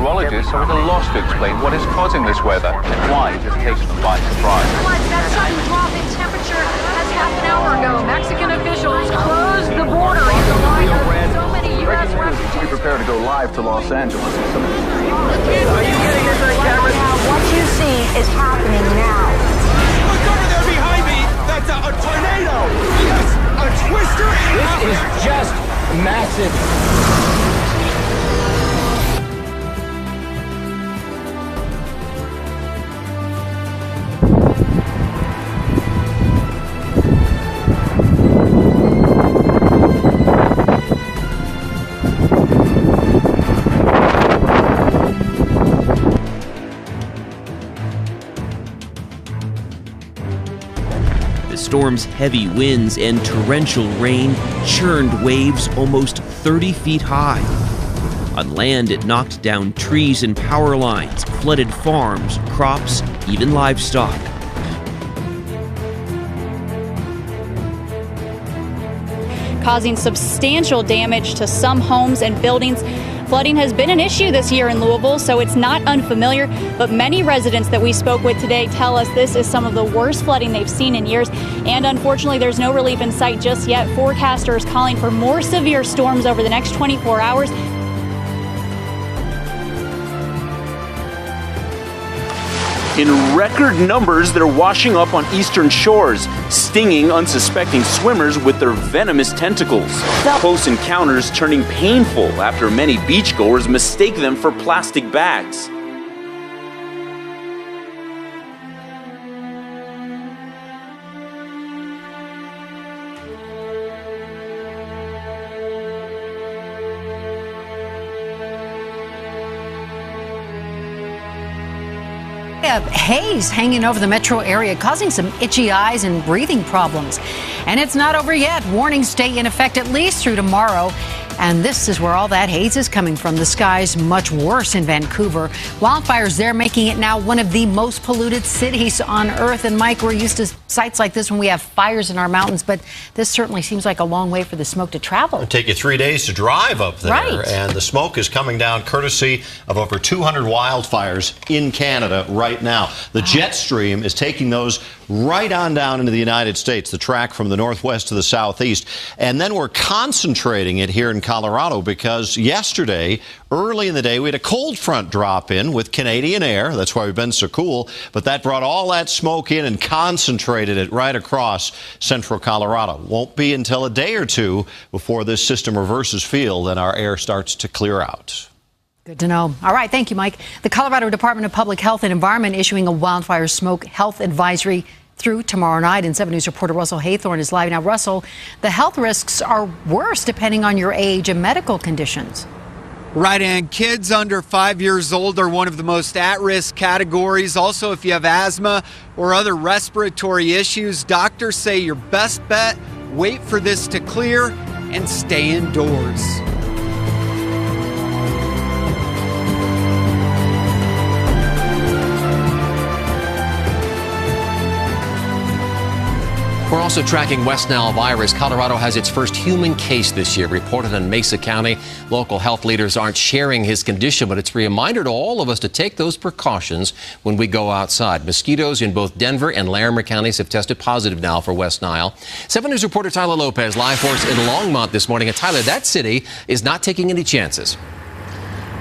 meteorologists are at a loss to explain what is causing this weather and why it has taken them by surprise. That sudden drop in temperature has half an hour ago. Mexican officials closed the border in the line of so many U.S. refugees. Be prepared to go live to Los Angeles. Are you getting this on camera? What you see is happening now. Look over there behind me! That's a tornado! Yes! A twister! This is just massive. The storm's heavy winds and torrential rain churned waves almost 30 feet high. On land, it knocked down trees and power lines, flooded farms, crops, even livestock. Causing substantial damage to some homes and buildings. Flooding has been an issue this year in Louisville, so it's not unfamiliar, but many residents that we spoke with today tell us this is some of the worst flooding they've seen in years, and unfortunately there's no relief in sight just yet. Forecasters calling for more severe storms over the next 24 hours. In record numbers, they're washing up on eastern shores, stinging unsuspecting swimmers with their venomous tentacles. Close encounters turning painful after many beachgoers mistake them for plastic bags. Haze hanging over the metro area, causing some itchy eyes and breathing problems. And it's not over yet. Warnings stay in effect at least through tomorrow. And this is where all that haze is coming from. The sky's much worse in Vancouver. Wildfires there making it now one of the most polluted cities on Earth. And Mike, we're used to sights like this when we have fires in our mountains, but this certainly seems like a long way for the smoke to travel. It'll take you 3 days to drive up there. Right. And the smoke is coming down courtesy of over 200 wildfires in Canada right now. The jet stream is taking those right on down into the United States, the track from the northwest to the southeast. And then we're concentrating it here in Colorado because yesterday, early in the day, we had a cold front drop in with Canadian air. That's why we've been so cool. But that brought all that smoke in and concentrated it right across central Colorado. Won't be until a day or two before this system reverses field and our air starts to clear out. Good to know. All right. Thank you, Mike. The Colorado Department of Public Health and Environment issuing a wildfire smoke health advisory through tomorrow night. And 7 News reporter Russell Haythorne is live now. Russell, the health risks are worse depending on your age and medical conditions. Right, and kids under 5 years old are one of the most at-risk categories. Also, if you have asthma or other respiratory issues, doctors say your best bet, wait for this to clear and stay indoors. We're also tracking West Nile virus. Colorado has its first human case this year, reported in Mesa County. Local health leaders aren't sharing his condition, but it's a reminder to all of us to take those precautions when we go outside. Mosquitoes in both Denver and Larimer counties have tested positive now for West Nile. 7 News reporter Tyler Lopez live for us in Longmont this morning. And Tyler, that city is not taking any chances.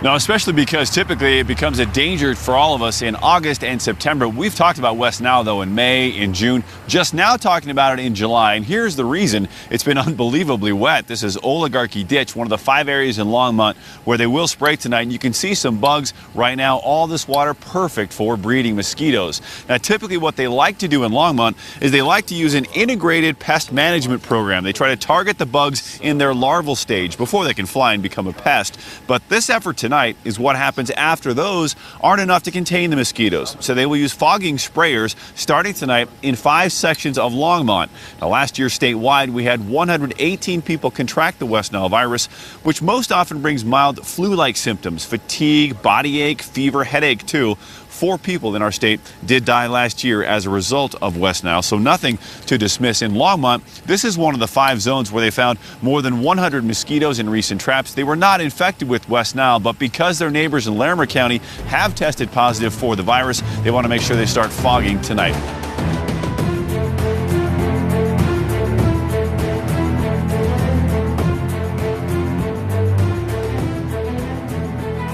No, especially because typically it becomes a danger for all of us in August and September. We've talked about West Nile, though, in May, in June, just now talking about it in July. And here's the reason. It's been unbelievably wet. This is Oligarchy Ditch, one of the 5 areas in Longmont where they will spray tonight. And you can see some bugs right now. All this water perfect for breeding mosquitoes. Now, typically what they like to do in Longmont is they like to use an integrated pest management program. They try to target the bugs in their larval stage before they can fly and become a pest. But this effort tonight is what happens after those aren't enough to contain the mosquitoes. So they will use fogging sprayers starting tonight in 5 sections of Longmont. Now, last year statewide, we had 118 people contract the West Nile virus, which most often brings mild flu-like symptoms, fatigue, body ache, fever, headache too. 4 people in our state did die last year as a result of West Nile, so nothing to dismiss. In Longmont, this is one of the 5 zones where they found more than 100 mosquitoes in recent traps. They were not infected with West Nile, but because their neighbors in Larimer County have tested positive for the virus, they want to make sure they start fogging tonight.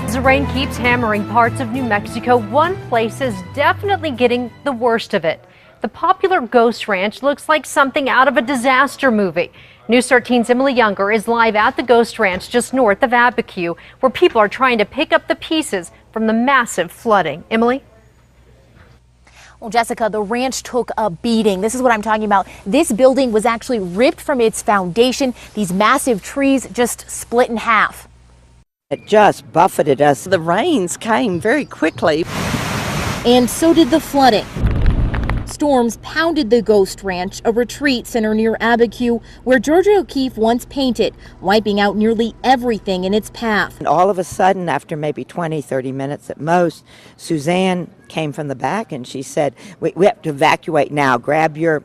As the rain keeps hammering parts of New Mexico, one place is definitely getting the worst of it. The popular Ghost Ranch looks like something out of a disaster movie. News 13's Emily Younger is live at the Ghost Ranch just north of Abiquiu, where people are trying to pick up the pieces from the massive flooding. Emily? Well, Jessica, the ranch took a beating. This is what I'm talking about. This building was actually ripped from its foundation. These massive trees just split in half. It just buffeted us. The rains came very quickly. And so did the flooding. Storms pounded the Ghost Ranch, a retreat center near Abiquiu, where Georgia O'Keeffe once painted, wiping out nearly everything in its path. And all of a sudden, after maybe 20, 30 minutes at most, Suzanne came from the back and she said, we have to evacuate now. Grab your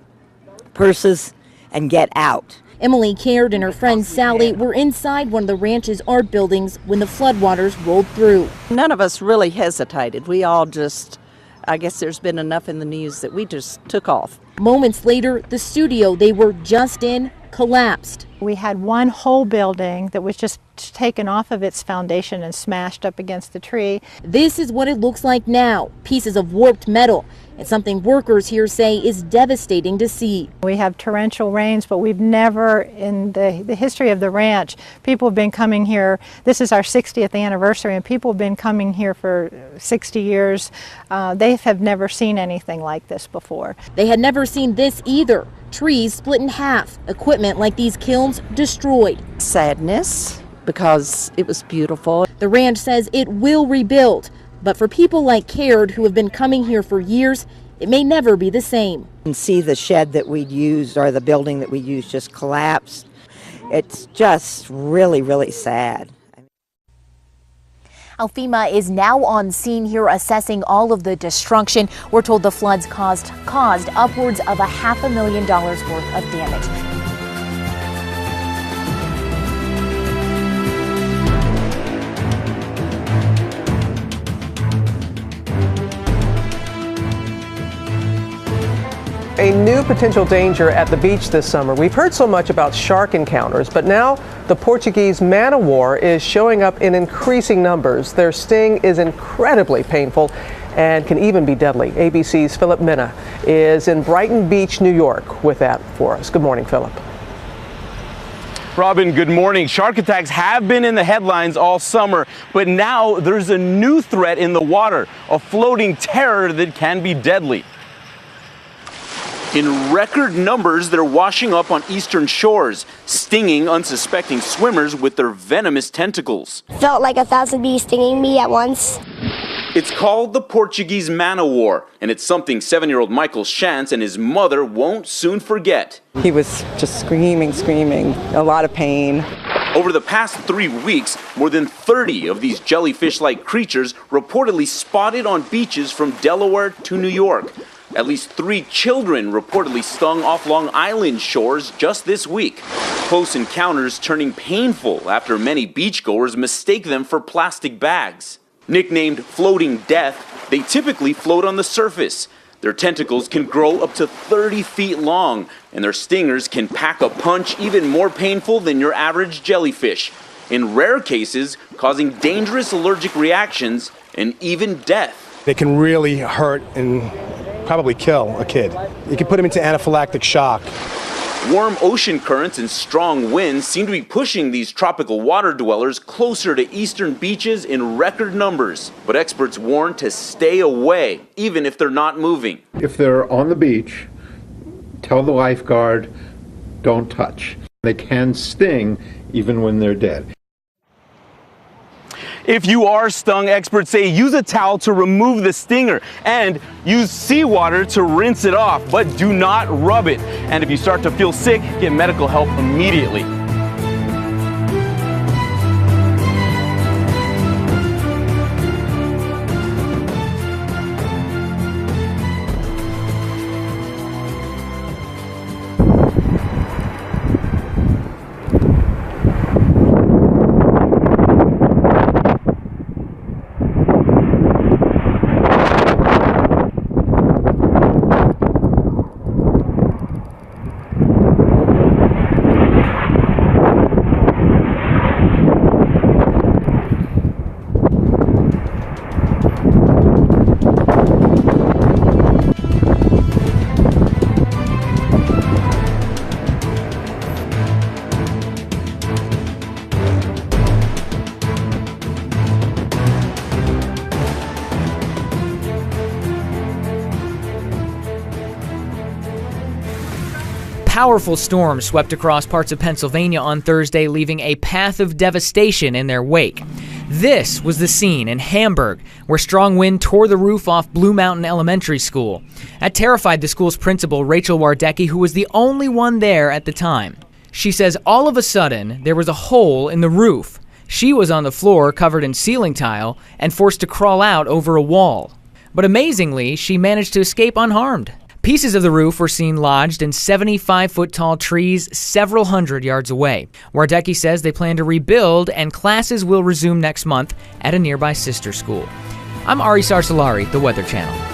purses and get out. Emily Caird and her friend Sally were inside one of the ranch's art buildings when the floodwaters rolled through. None of us really hesitated. We all just, I guess there's been enough in the news that we just took off. Moments later, the studio they were just in collapsed. We had one whole building that was just taken off of its foundation and smashed up against the tree. This is what it looks like now, pieces of warped metal. It's something workers here say is devastating to see. We have torrential rains, but we've never, in the history of the ranch, people have been coming here. This is our 60th anniversary, and people have been coming here for 60 years. They have never seen anything like this before. They had never seen this either. Trees split in half, equipment like these kilns destroyed. Sadness, because it was beautiful. The ranch says it will rebuild. But for people like Caird, who have been coming here for years, it may never be the same. And see the shed that we'd used or the building that we used just collapsed. It's just really, really sad. FEMA is now on scene here assessing all of the destruction. We're told the floods caused upwards of $500,000 worth of damage. A new potential danger at the beach this summer. We've heard so much about shark encounters, but now the Portuguese man-o-war is showing up in increasing numbers. Their sting is incredibly painful and can even be deadly. ABC's Philip Minna is in Brighton Beach, New York with that for us. Good morning, Philip. Robin, good morning. Shark attacks have been in the headlines all summer, but now there's a new threat in the water, a floating terror that can be deadly. In record numbers, they're washing up on eastern shores, stinging unsuspecting swimmers with their venomous tentacles. Felt like 1,000 bees stinging me at once. It's called the Portuguese man-o-war, and it's something 7-year-old Michael Shantz and his mother won't soon forget. He was just screaming, a lot of pain. Over the past 3 weeks, more than 30 of these jellyfish-like creatures reportedly spotted on beaches from Delaware to New York. At least 3 children reportedly stung off Long Island shores just this week. Close encounters turning painful after many beachgoers mistake them for plastic bags. Nicknamed floating death, they typically float on the surface. Their tentacles can grow up to 30 feet long, and their stingers can pack a punch even more painful than your average jellyfish. In rare cases, causing dangerous allergic reactions and even death. They can really hurt and probably kill a kid. You can put them into anaphylactic shock. Warm ocean currents and strong winds seem to be pushing these tropical water dwellers closer to eastern beaches in record numbers. But experts warn to stay away, even if they're not moving. If they're on the beach, tell the lifeguard, don't touch. They can sting even when they're dead. If you are stung, experts say use a towel to remove the stinger and use seawater to rinse it off, but do not rub it. And if you start to feel sick, get medical help immediately. powerful storm swept across parts of Pennsylvania on Thursday, leaving a path of devastation in their wake. This was the scene in Hamburg, where strong wind tore the roof off Blue Mountain Elementary School. That terrified the school's principal, Rachel Wardecki, who was the only one there at the time. She says all of a sudden, there was a hole in the roof. She was on the floor, covered in ceiling tile, and forced to crawl out over a wall. But amazingly, she managed to escape unharmed. Pieces of the roof were seen lodged in 75-foot-tall trees several hundred yards away. Wardecki says they plan to rebuild, and classes will resume next month at a nearby sister school. I'm Ari Sarsalari, The Weather Channel.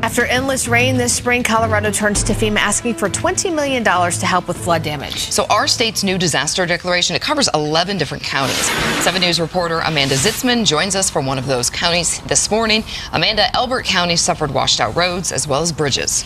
After endless rain this spring, Colorado turns to FEMA asking for $20 million to help with flood damage. So our state's new disaster declaration, it covers 11 different counties. 7 News reporter Amanda Zitzman joins us from one of those counties this morning. Amanda, Elbert County suffered washed out roads as well as bridges.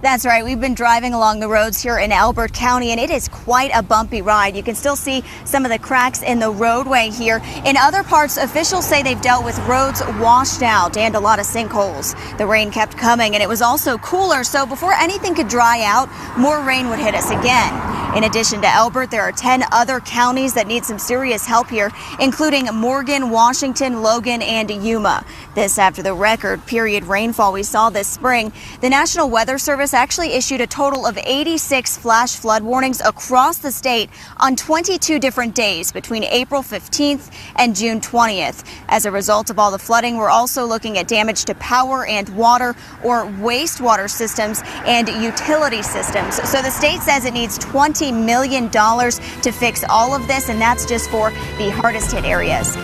That's right. We've been driving along the roads here in Elbert County, and it is quite a bumpy ride. You can still see some of the cracks in the roadway here. In other parts, officials say they've dealt with roads washed out and a lot of sinkholes. The rain kept coming, and it was also cooler, so before anything could dry out, more rain would hit us again. In addition to Elbert, there are 10 other counties that need some serious help here, including Morgan, Washington, Logan, and Yuma. This after the record period rainfall we saw this spring. The National Weather Service actually issued a total of 86 flash flood warnings across the state on 22 different days between April 15th and June 20th. As a result of all the flooding, we're also looking at damage to power and water or wastewater systems and utility systems. So the state says it needs $20 million to fix all of this, and that's just for the hardest hit areas.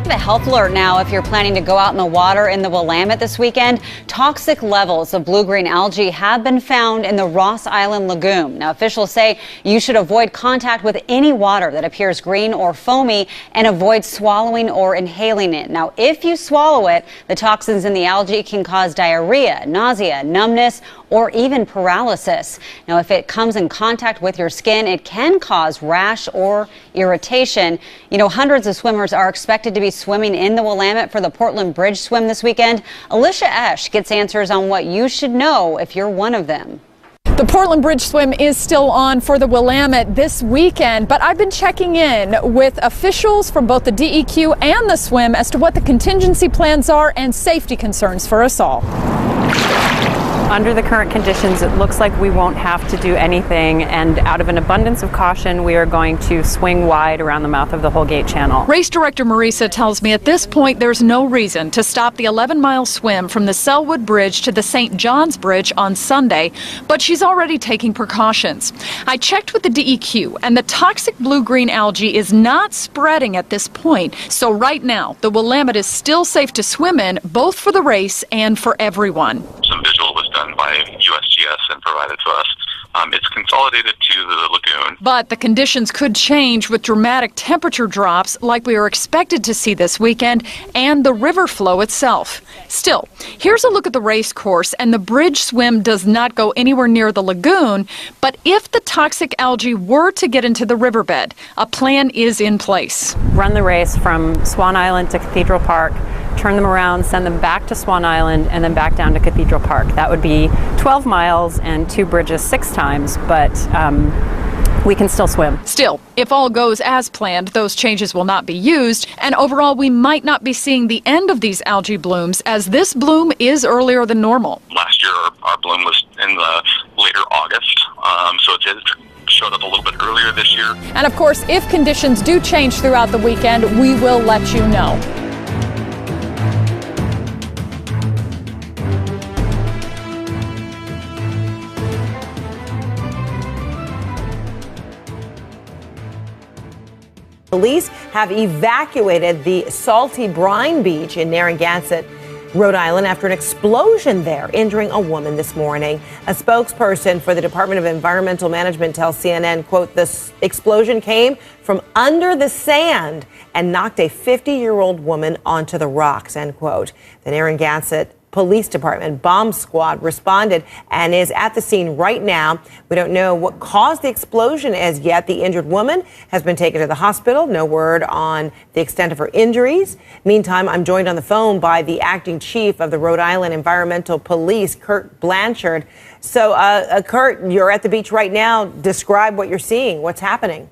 A health alert now if you're planning to go out in the water in the Willamette this weekend. Toxic levels of blue-green algae have been found in the Ross Island Lagoon. Now, officials say you should avoid contact with any water that appears green or foamy and avoid swallowing or inhaling it. Now, if you swallow it, the toxins in the algae can cause diarrhea, nausea, numbness, or even paralysis. Now, if it comes in contact with your skin, it can cause rash or irritation. You know, hundreds of swimmers are expected to be swimming in the Willamette for the Portland Bridge swim this weekend. Alicia Esch gets answers on what you should know if you're one of them. The Portland Bridge swim is still on for the Willamette this weekend, but I've been checking in with officials from both the DEQ and the swim as to what the contingency plans are and safety concerns for us all. Under the current conditions, it looks like we won't have to do anything, and out of an abundance of caution, we are going to swing wide around the mouth of the Holgate Channel. Race director Marisa tells me at this point there's no reason to stop the 11-mile swim from the Selwood Bridge to the St. John's Bridge on Sunday, but she's already taking precautions. I checked with the DEQ, and the toxic blue-green algae is not spreading at this point, so right now the Willamette is still safe to swim in, both for the race and for everyone. Some visual was done by USGS and provided to us. It's consolidated to the lagoon. But the conditions could change with dramatic temperature drops like we are expected to see this weekend and the river flow itself. Still, here's a look at the race course, and the bridge swim does not go anywhere near the lagoon, but if the toxic algae were to get into the riverbed, a plan is in place. Run the race from Swan Island to Cathedral Park, turn them around, send them back to Swan Island, and then back down to Cathedral Park. That would be 12 miles and 2 bridges 6 times, but we can still swim. Still, if all goes as planned, those changes will not be used, and overall we might not be seeing the end of these algae blooms, as this bloom is earlier than normal. Last year, our bloom was in the later August, so it did showed up a little bit earlier this year. And of course, if conditions do change throughout the weekend, we will let you know. Police have evacuated the Salty Brine Beach in Narragansett Rhode Island after an explosion there, injuring a woman this morning. A spokesperson for the Department of Environmental Management tells CNN, quote, "This explosion came from under the sand and knocked a 50-year-old woman onto the rocks," end quote. The Narragansett Police Department bomb squad responded and is at the scene right now. We don't know what caused the explosion as yet. The injured woman has been taken to the hospital. No word on the extent of her injuries. Meantime, I'm joined on the phone by the acting chief of the Rhode Island Environmental Police, Kurt Blanchard. So, Kurt, you're at the beach right now. Describe what you're seeing. What's happening?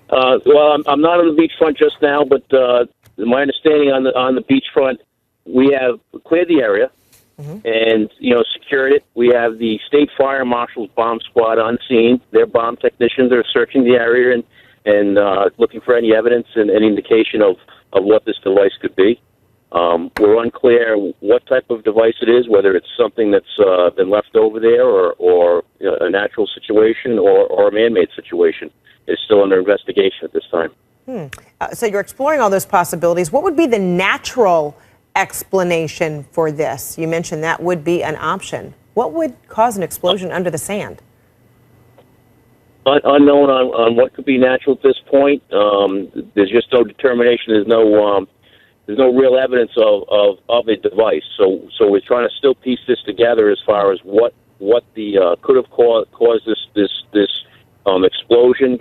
Well, I'm not on the beachfront just now, but my understanding on the beachfront, we have cleared the area and, secured it. We have the State Fire Marshal's bomb squad on scene. Their bomb technicians are searching the area and looking for any evidence and any indication of what this device could be. We're unclear what type of device it is, whether it's something that's been left over there or a natural situation or a man-made situation. It's still under investigation at this time. So you're exploring all those possibilities. What would be the natural explanation for this? You mentioned that would be an option. What would cause an explosion under the sand? Unknown on what could be natural at this point. There's just no determination. There's no real evidence of a device. So we're trying to still piece this together as far as what the could have caused this explosion.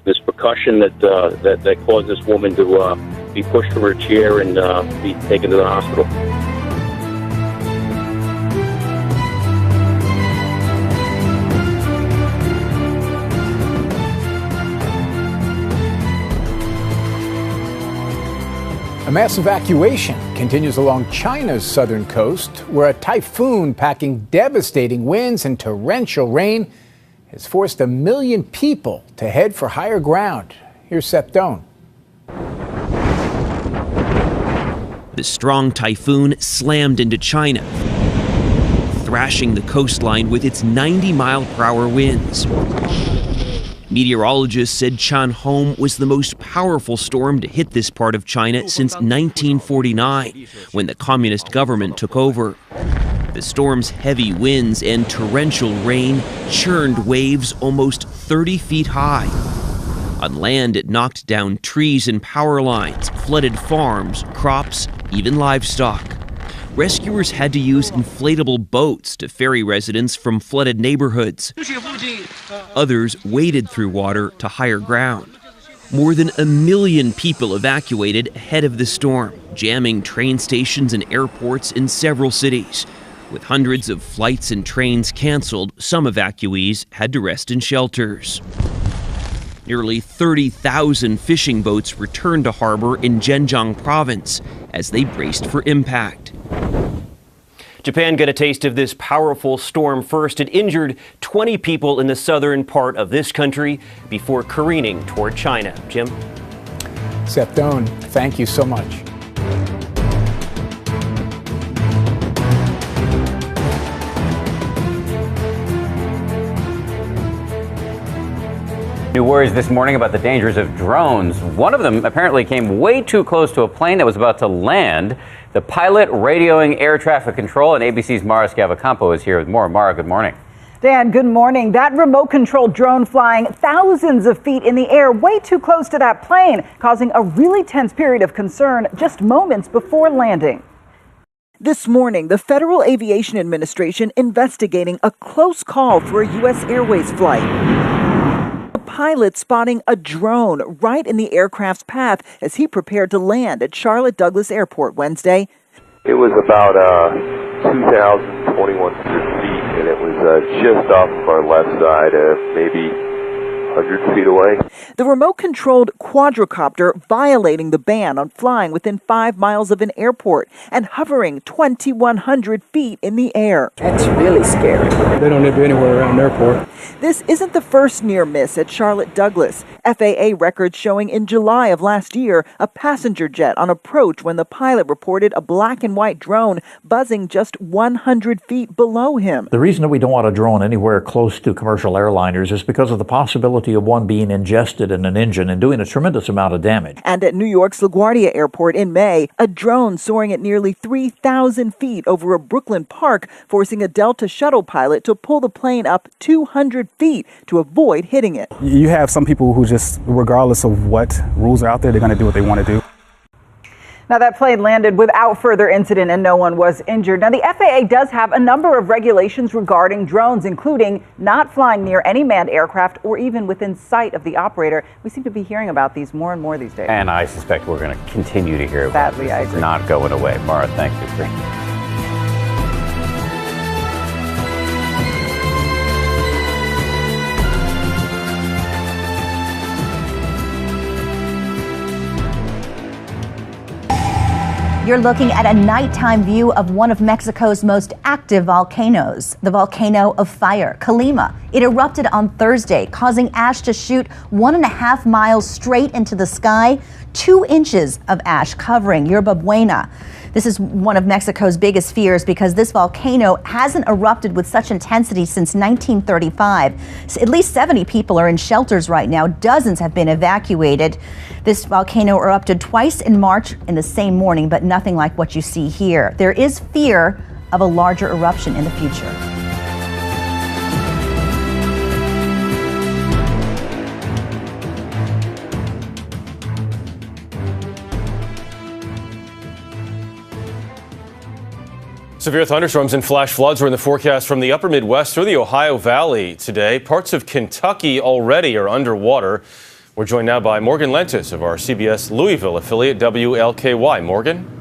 This percussion that caused this woman to be pushed from her chair and be taken to the hospital. A mass evacuation continues along China's southern coast, where a typhoon packing devastating winds and torrential rain has forced 1 million people to head for higher ground. Here's Seth Doan. The strong typhoon slammed into China, thrashing the coastline with its 90-mile-per-hour winds. Meteorologists said Chanhong was the most powerful storm to hit this part of China since 1949, when the communist government took over. The storm's heavy winds and torrential rain churned waves almost 30 feet high. On land, it knocked down trees and power lines, flooded farms, crops, even livestock. Rescuers had to use inflatable boats to ferry residents from flooded neighborhoods. Others waded through water to higher ground. More than 1 million people evacuated ahead of the storm, jamming train stations and airports in several cities. With hundreds of flights and trains canceled, some evacuees had to rest in shelters. Nearly 30,000 fishing boats returned to harbor in Zhejiang province as they braced for impact. Japan got a taste of this powerful storm first. It injured 20 people in the southern part of this country before careening toward China. Jim? Seth Doan, thank you so much. New worries this morning about the dangers of drones. One of them apparently came way too close to a plane that was about to land. The pilot radioing air traffic control, and ABC's Mara Scavacampo is here with more. Mara, good morning. Dan, good morning. That remote-controlled drone flying thousands of feet in the air, way too close to that plane, causing a really tense period of concern just moments before landing. This morning, the Federal Aviation Administration investigating a close call for a U.S. Airways flight. Pilot spotting a drone right in the aircraft's path as he prepared to land at Charlotte Douglas Airport Wednesday. It was about 2,021 feet, and it was just off of our left side, maybe 100 feet away. The remote-controlled quadricopter violating the ban on flying within 5 miles of an airport and hovering 2,100 feet in the air. That's really scary. They don't need to be anywhere around an airport. This isn't the first near miss at Charlotte Douglas. FAA records showing in July of last year a passenger jet on approach when the pilot reported a black and white drone buzzing just 100 feet below him. The reason that we don't want a drone anywhere close to commercial airliners is because of the possibility possibility of one being ingested in an engine and doing a tremendous amount of damage. And at New York's LaGuardia Airport in May, a drone soaring at nearly 3,000 feet over a Brooklyn park, forcing a Delta shuttle pilot to pull the plane up 200 feet to avoid hitting it. You have some people who just, regardless of what rules are out there, they're going to do what they want to do. Now, that plane landed without further incident and no one was injured. Now, the FAA does have a number of regulations regarding drones, including not flying near any manned aircraft or even within sight of the operator. We seem to be hearing about these more and more these days. And I suspect we're going to continue to hear about Sadly, this. I agree. It's not going away. Mara, thank you. You're looking at a nighttime view of one of Mexico's most active volcanoes, the volcano of fire, Colima. It erupted on Thursday, causing ash to shoot 1.5 miles straight into the sky, 2 inches of ash covering Yerba Buena. This is one of Mexico's biggest fears because this volcano hasn't erupted with such intensity since 1935. At least 70 people are in shelters right now. Dozens have been evacuated. This volcano erupted twice in March in the same morning, but nothing like what you see here. There is fear of a larger eruption in the future. Severe thunderstorms and flash floods are in the forecast from the upper Midwest through the Ohio Valley today. Parts of Kentucky already are underwater. We're joined now by Morgan Lentis of our CBS Louisville affiliate WLKY. Morgan?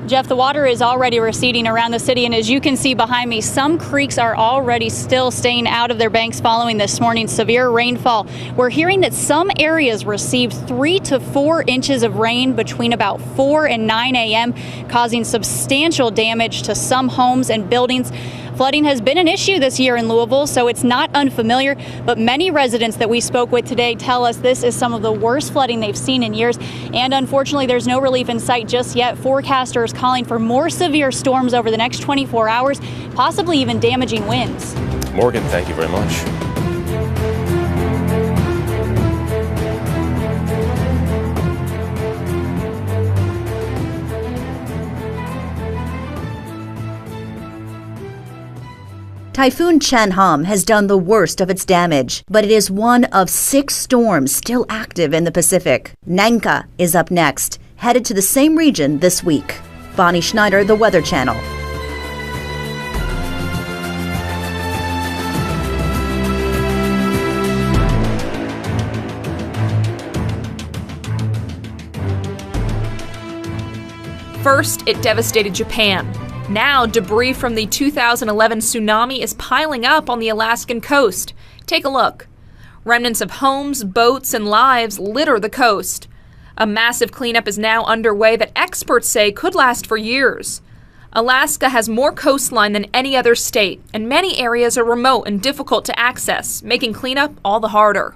Jeff, the water is already receding around the city, and as you can see behind me, some creeks are already still staying out of their banks following this morning's severe rainfall. We're hearing that some areas received 3 to 4 inches of rain between about 4 and 9 a.m., causing substantial damage to some homes and buildings. Flooding has been an issue this year in Louisville, so it's not unfamiliar, but many residents that we spoke with today tell us this is some of the worst flooding they've seen in years, and unfortunately there's no relief in sight just yet. Forecasters calling for more severe storms over the next 24 hours, possibly even damaging winds. Morgan, thank you very much. Typhoon Chen-Hum has done the worst of its damage, but it is one of 6 storms still active in the Pacific. Nanka is up next, headed to the same region this week. Bonnie Schneider, The Weather Channel. First, it devastated Japan. Now, debris from the 2011 tsunami is piling up on the Alaskan coast. Take a look. Remnants of homes, boats, and lives litter the coast. A massive cleanup is now underway that experts say could last for years. Alaska has more coastline than any other state, and many areas are remote and difficult to access, making cleanup all the harder.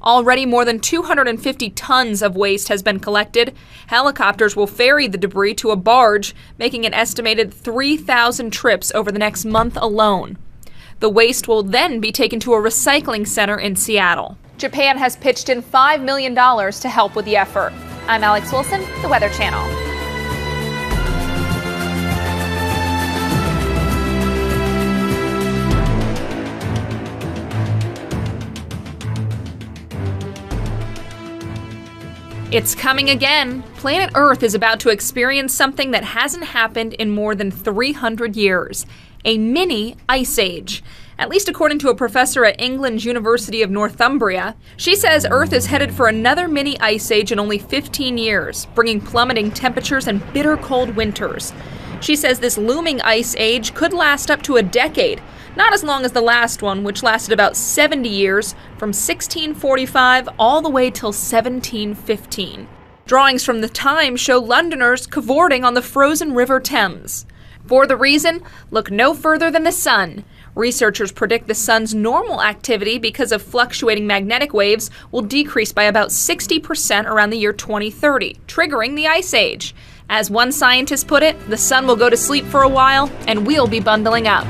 Already more than 250 tons of waste has been collected. Helicopters will ferry the debris to a barge, making an estimated 3,000 trips over the next month alone. The waste will then be taken to a recycling center in Seattle. Japan has pitched in $5 million to help with the effort. I'm Alex Wilson, The Weather Channel. It's coming again. Planet Earth is about to experience something that hasn't happened in more than 300 years. A mini ice age. At least according to a professor at England's University of Northumbria. She says Earth is headed for another mini ice age in only 15 years, bringing plummeting temperatures and bitter cold winters. She says this looming ice age could last up to a decade. Not as long as the last one, which lasted about 70 years, from 1645 all the way till 1715. Drawings from the time show Londoners cavorting on the frozen River Thames. For the reason, look no further than the sun. Researchers predict the sun's normal activity because of fluctuating magnetic waves will decrease by about 60% around the year 2030, triggering the ice age. As one scientist put it, the sun will go to sleep for a while and we'll be bundling up.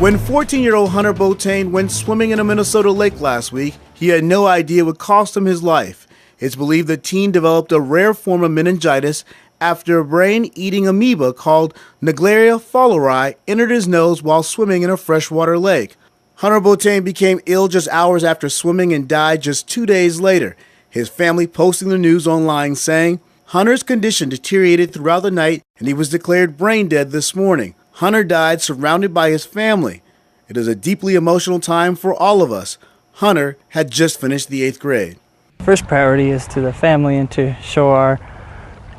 When 14-year-old Hunter Boateng went swimming in a Minnesota lake last week, he had no idea it would cost him his life. It's believed the teen developed a rare form of meningitis after a brain-eating amoeba called Naegleria fowleri entered his nose while swimming in a freshwater lake. Hunter Boateng became ill just hours after swimming and died just 2 days later. His family posting the news online saying, Hunter's condition deteriorated throughout the night and he was declared brain dead this morning. Hunter died surrounded by his family. It is a deeply emotional time for all of us. Hunter had just finished the 8th grade. First priority is to the family and to show our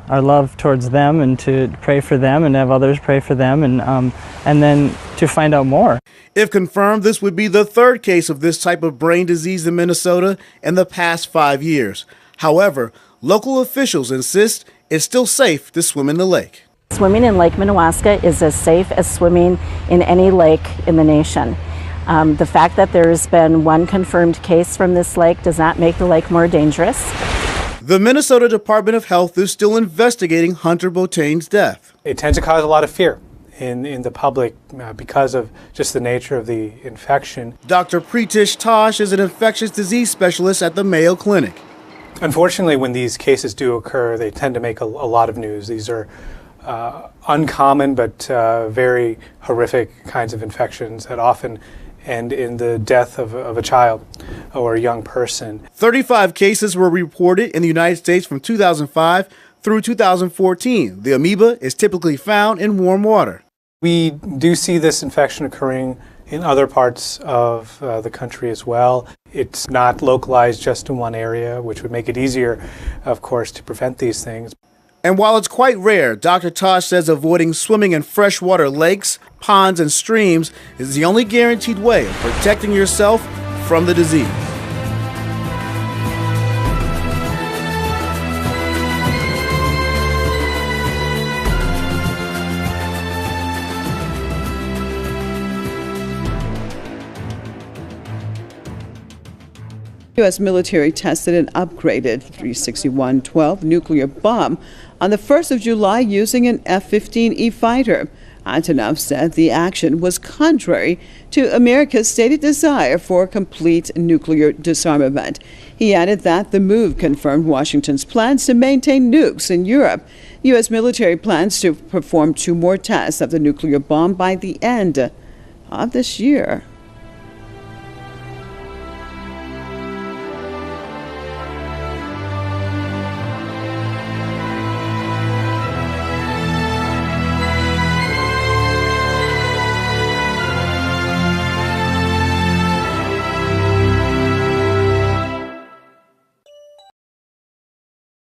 love towards them and to pray for them and have others pray for them and then to find out more. If confirmed, this would be the 3rd case of this type of brain disease in Minnesota in the past 5 years. However, local officials insist it's still safe to swim in the lake. Swimming in Lake Minnewaska is as safe as swimming in any lake in the nation. The fact that there's been one confirmed case from this lake does not make the lake more dangerous. The Minnesota Department of Health is still investigating Hunter Boateng's death. It tends to cause a lot of fear in the public because of just the nature of the infection. Dr. Pritish Tosh is an infectious disease specialist at the Mayo Clinic. Unfortunately, when these cases do occur, they tend to make a lot of news. These are uncommon but very horrific kinds of infections that often end in the death of a child or a young person. 35 cases were reported in the United States from 2005 through 2014. The amoeba is typically found in warm water. We do see this infection occurring in other parts of the country as well. It's not localized just in one area, which would make it easier, of course, to prevent these things. And while it's quite rare, Dr. Tosh says avoiding swimming in freshwater lakes, ponds, and streams is the only guaranteed way of protecting yourself from the disease. U.S. military tested an upgraded 361-12 nuclear bomb on the 1st of July using an F-15E fighter. Antonov said the action was contrary to America's stated desire for complete nuclear disarmament. He added that the move confirmed Washington's plans to maintain nukes in Europe. U.S. military plans to perform 2 more tests of the nuclear bomb by the end of this year.